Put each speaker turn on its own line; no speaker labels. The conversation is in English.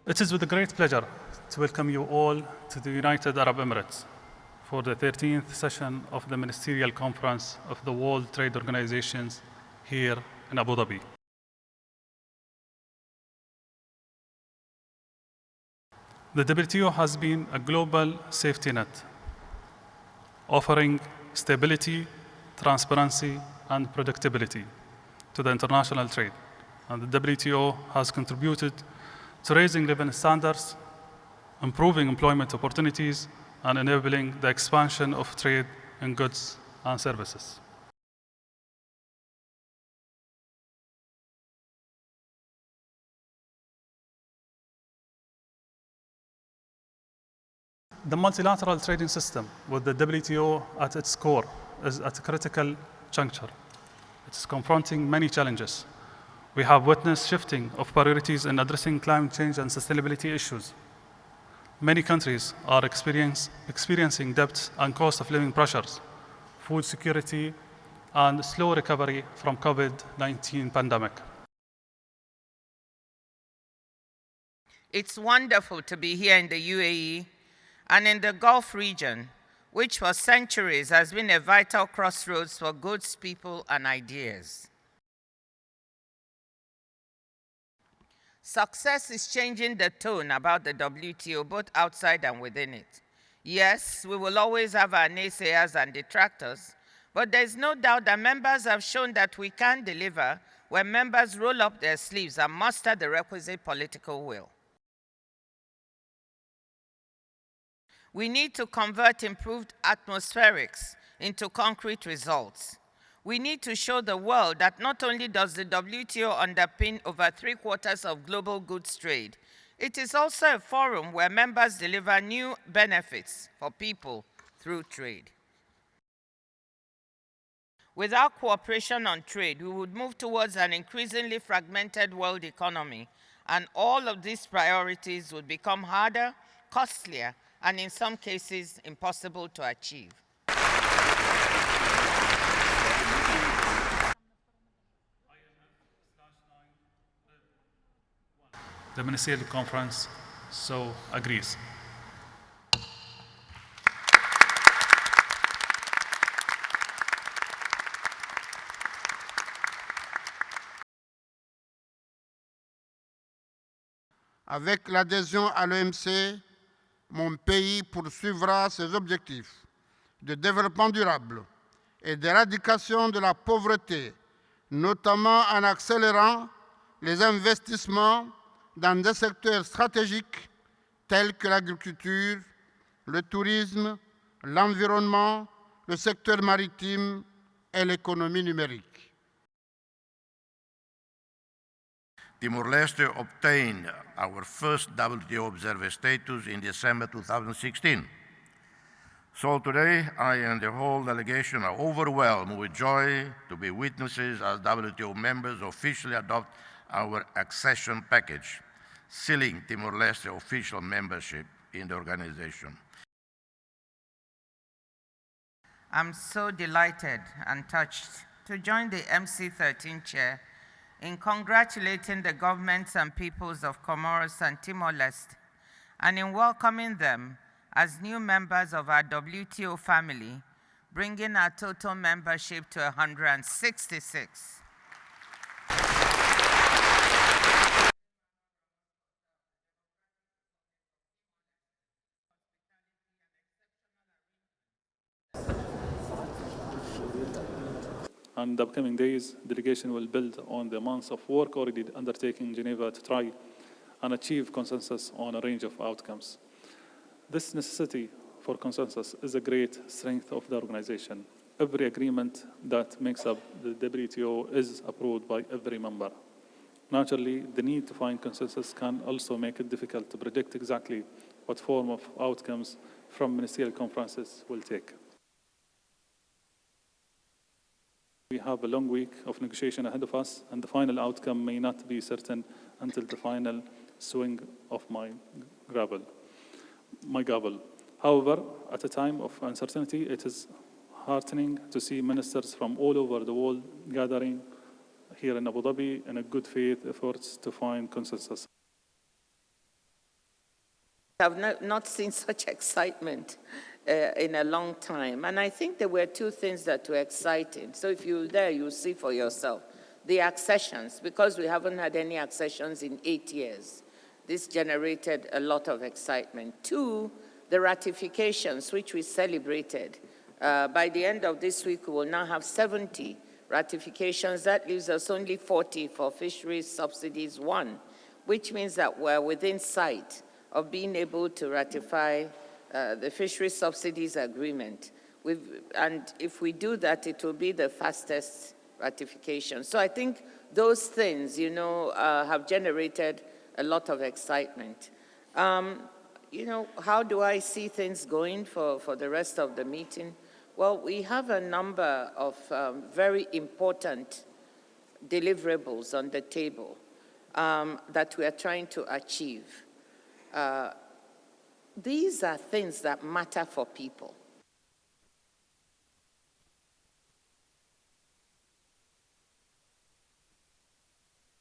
It is with a great pleasure to welcome you all to the United Arab Emirates for the 13th session of the Ministerial Conference of the World Trade Organizations here in Abu Dhabi. The WTO has been a global safety net, offering stability, transparency, and predictability to the international trade. And the WTO has contributed to raising living standards, improving employment opportunities, and enabling the expansion of trade in goods and services. The multilateral trading system with the WTO at its core is at a critical juncture. It is confronting many challenges. We have witnessed shifting of priorities in addressing climate change and sustainability issues. Many countries are experiencing debt and cost of living pressures, food security, and slow recovery from COVID-19 pandemic.
It's wonderful to be here in the UAE and in the Gulf region, which for centuries has been a vital crossroads for goods, people, and ideas. Success is changing the tone about the WTO, both outside and within it. Yes, we will always have our naysayers and detractors, but there's no doubt that members have shown that we can deliver when members roll up their sleeves and muster the requisite political will. We need to convert improved atmospherics into concrete results. We need to show the world that not only does the WTO underpin over 3/4 of global goods trade, it is also a forum where members deliver new benefits for people through trade. Without cooperation on trade, we would move towards an increasingly fragmented world economy, and all of these priorities would become harder, costlier, and in some cases, impossible to achieve.
The Ministerial Conference so agrees.
Avec l'adhésion à l'OMC, mon pays poursuivra ses objectifs de développement durable et d'éradication de la pauvreté, notamment en accélérant les investissements dans des secteurs stratégiques tels que l'agriculture, le tourisme, l'environnement, le secteur maritime et l'économie numérique.
Timor-Leste obtained our first WTO observer status in December 2016. So today, I and the whole delegation are overwhelmed with joy to be witnesses as WTO members officially adopt our accession package, sealing Timor-Leste official membership in the organization.
I'm so delighted and touched to join the MC13 chair in congratulating the governments and peoples of Comoros and Timor-Leste, and in welcoming them as new members of our WTO family, bringing our total membership to 166.
And in the upcoming days, the delegation will build on the months of work already undertaken in Geneva to try and achieve consensus on a range of outcomes. This necessity for consensus is a great strength of the organization. Every agreement that makes up the WTO is approved by every member. Naturally, the need to find consensus can also make it difficult to predict exactly what form of outcomes from ministerial conferences will take. We have a long week of negotiation ahead of us, and the final outcome may not be certain until the final swing of my gavel. However, at a time of uncertainty, it is heartening to see ministers from all over the world gathering here in Abu Dhabi in a good faith efforts to find consensus.
have not seen such excitement in a long time. And I think there were two things that were exciting. So if you're there, you'll see for yourself. The accessions, because we haven't had any accessions in 8 years. This generated a lot of excitement. Two, the ratifications, which we celebrated. By the end of this week, we will now have 70 ratifications. That leaves us only 40 for fisheries subsidies 1, which means that we're within sight of being able to ratify the fisheries subsidies agreement. And if we do that, it will be the fastest ratification. So I think those things, have generated a lot of excitement. How do I see things going for the rest of the meeting? Well, we have a number of very important deliverables on the table that we are trying to achieve. These are things that matter for people.